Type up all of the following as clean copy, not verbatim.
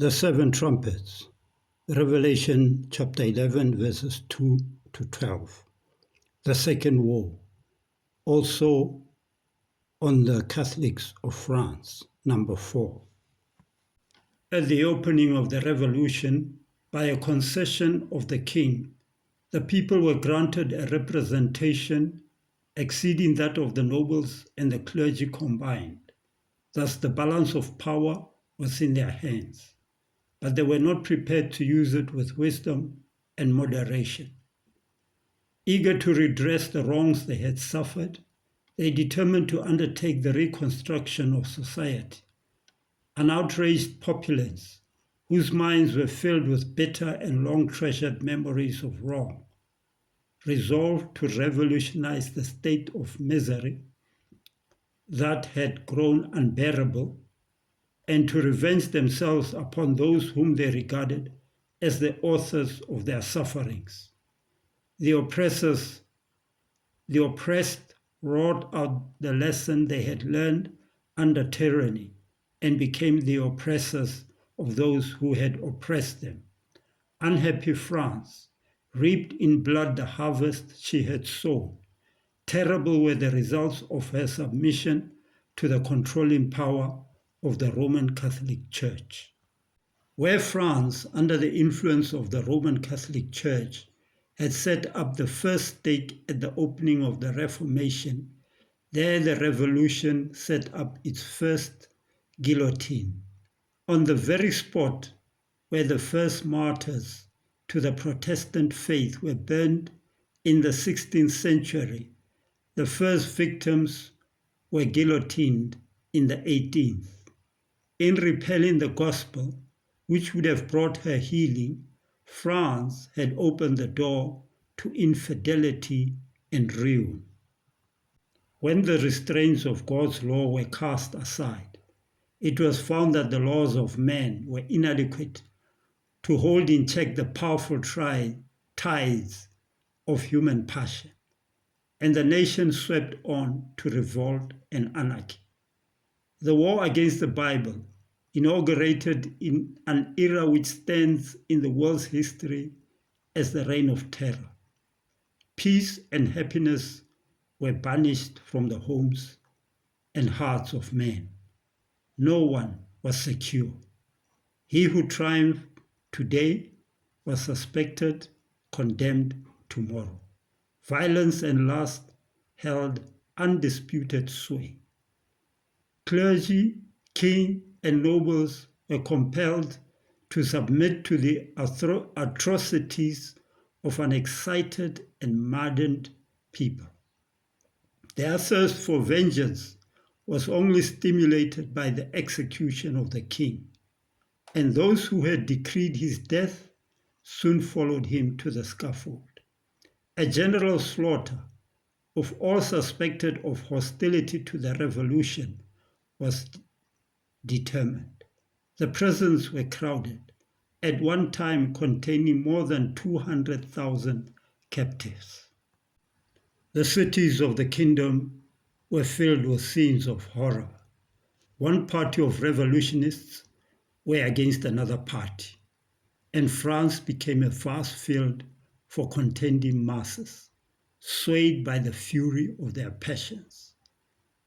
The seven trumpets, Revelation chapter 11, verses 2 to 12. The second war, also on the Catholics of France, number 4. At the opening of the revolution, by a concession of the king, the people were granted a representation exceeding that of the nobles and the clergy combined. Thus the balance of power was in their hands, but they were not prepared to use it with wisdom and moderation. Eager to redress the wrongs they had suffered, they determined to undertake the reconstruction of society. An outraged populace, whose minds were filled with bitter and long-treasured memories of wrong, resolved to revolutionize the state of misery that had grown unbearable and to revenge themselves upon those whom they regarded as the authors of their sufferings. The oppressed wrought out the lesson they had learned under tyranny and became the oppressors of those who had oppressed them. Unhappy France reaped in blood the harvest she had sown. Terrible were the results of her submission to the controlling power of the Roman Catholic Church. Where France, under the influence of the Roman Catholic Church, had set up the first stake at the opening of the Reformation, there the Revolution set up its first guillotine. On the very spot where the first martyrs to the Protestant faith were burned in the 16th century, the first victims were guillotined in the 18th. In repelling the gospel, which would have brought her healing, France had opened the door to infidelity and ruin. When the restraints of God's law were cast aside, it was found that the laws of man were inadequate to hold in check the powerful tides of human passion, and the nation swept on to revolt and anarchy. The war against the Bible, inaugurated in an era which stands in the world's history as the Reign of Terror. Peace and happiness were banished from the homes and hearts of men. No one was secure. He who triumphed today was suspected, condemned tomorrow. Violence and lust held undisputed sway. Clergy, king, and nobles were compelled to submit to the atrocities of an excited and maddened people. Their thirst for vengeance was only stimulated by the execution of the king, and those who had decreed his death soon followed him to the scaffold. A general slaughter of all suspected of hostility to the revolution was determined. The prisons were crowded, at one time containing more than 200,000 captives. The cities of the kingdom were filled with scenes of horror. One party of revolutionists were against another party, and France became a vast field for contending masses, swayed by the fury of their passions.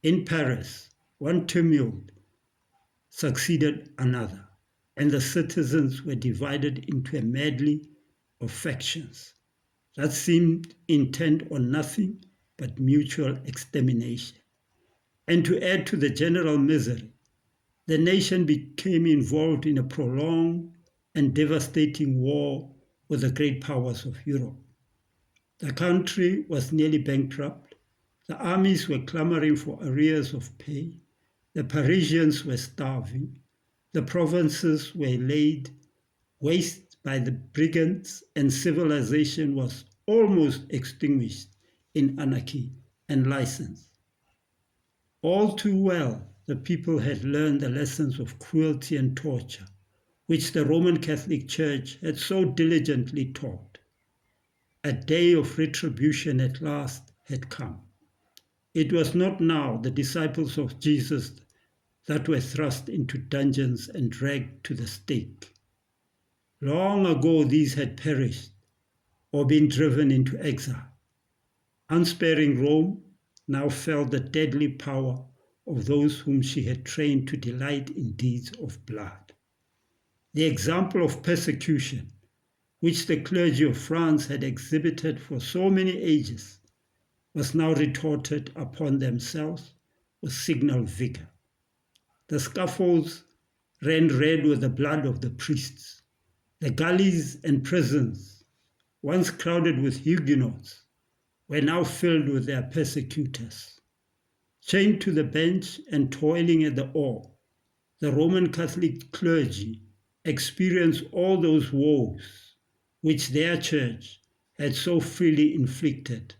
In Paris, one tumult succeeded another, and the citizens were divided into a medley of factions that seemed intent on nothing but mutual extermination. And to add to the general misery, the nation became involved in a prolonged and devastating war with the great powers of Europe. The country was nearly bankrupt. The armies were clamoring for arrears of pay. The Parisians were starving. The provinces were laid waste by the brigands, and civilization was almost extinguished in anarchy and license. All too well, the people had learned the lessons of cruelty and torture, which the Roman Catholic Church had so diligently taught. A day of retribution at last had come. It was not now the disciples of Jesus that were thrust into dungeons and dragged to the stake. Long ago these had perished or been driven into exile. Unsparing Rome now felt the deadly power of those whom she had trained to delight in deeds of blood. The example of persecution, which the clergy of France had exhibited for so many ages, was now retorted upon themselves with signal vigor. The scaffolds ran red with the blood of the priests. The galleys and prisons, once crowded with Huguenots, were now filled with their persecutors. Chained to the bench and toiling at the oar, the Roman Catholic clergy experienced all those woes which their church had so freely inflicted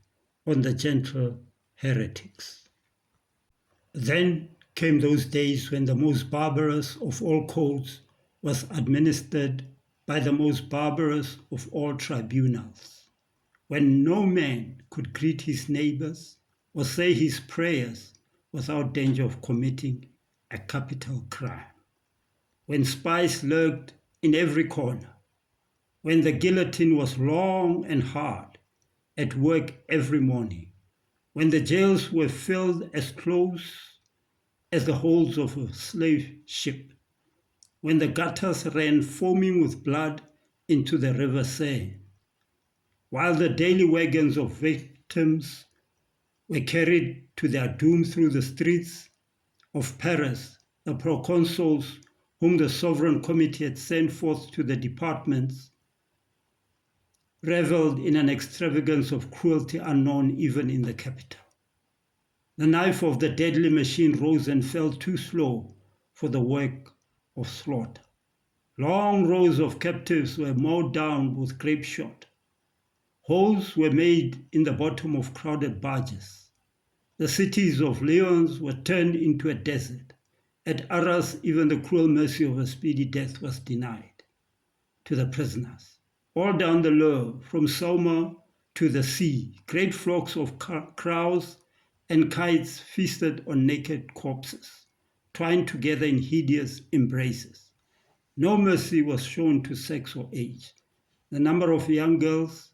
on the gentle heretics. Then came those days when the most barbarous of all codes was administered by the most barbarous of all tribunals, when no man could greet his neighbors or say his prayers without danger of committing a capital crime, when spies lurked in every corner, when the guillotine was long and hard at work every morning, when the jails were filled as close as the holds of a slave ship, when the gutters ran foaming with blood into the river Seine, while the daily wagons of victims were carried to their doom through the streets of Paris, the proconsuls whom the sovereign committee had sent forth to the departments reveled in an extravagance of cruelty unknown even in the capital. The knife of the deadly machine rose and fell too slow for the work of slaughter. Long rows of captives were mowed down with grape shot. Holes were made in the bottom of crowded barges. The cities of Lyons were turned into a desert. At Arras, even the cruel mercy of a speedy death was denied to the prisoners. All down the Loire, from Somme to the sea, great flocks of crows and kites feasted on naked corpses, twined together in hideous embraces. No mercy was shown to sex or age. The number of young girls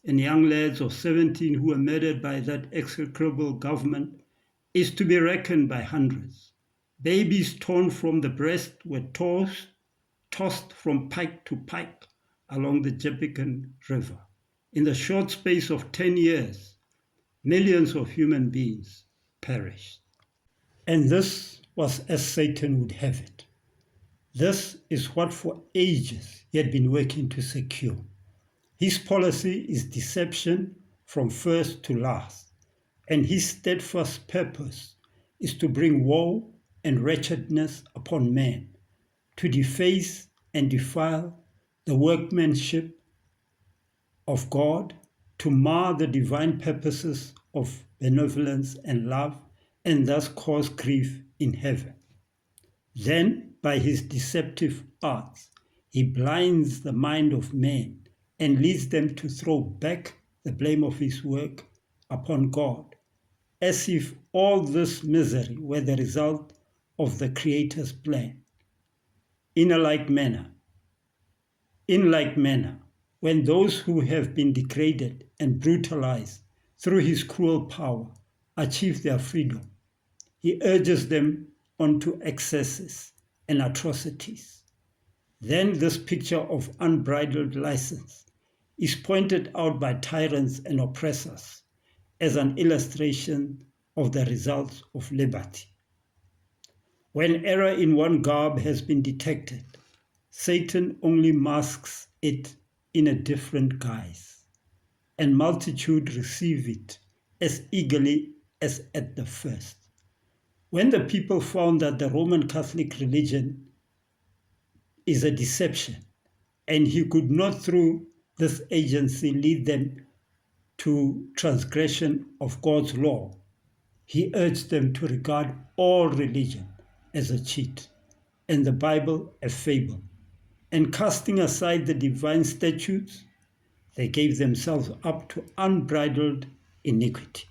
and young lads of 17 who were murdered by that execrable government is to be reckoned by hundreds. Babies torn from the breast were tossed from pike to pike along the Jebbican River. In the short space of 10 years, millions of human beings perished. And this was as Satan would have it. This is what for ages he had been working to secure. His policy is deception from first to last, and his steadfast purpose is to bring woe and wretchedness upon man, to deface and defile the workmanship of God, to mar the divine purposes of benevolence and love, and thus cause grief in heaven. Then, by his deceptive arts, he blinds the mind of men and leads them to throw back the blame of his work upon God, as if all this misery were the result of the Creator's plan. In like manner, when those who have been degraded and brutalized through his cruel power achieve their freedom, he urges them onto excesses and atrocities. Then this picture of unbridled license is pointed out by tyrants and oppressors as an illustration of the results of liberty. When error in one garb has been detected, Satan only masks it in a different guise, and multitude receive it as eagerly as at the first. When the people found that the Roman Catholic religion is a deception, and he could not through this agency lead them to transgression of God's law, he urged them to regard all religion as a cheat and the Bible a fable. And casting aside the divine statutes, they gave themselves up to unbridled iniquity.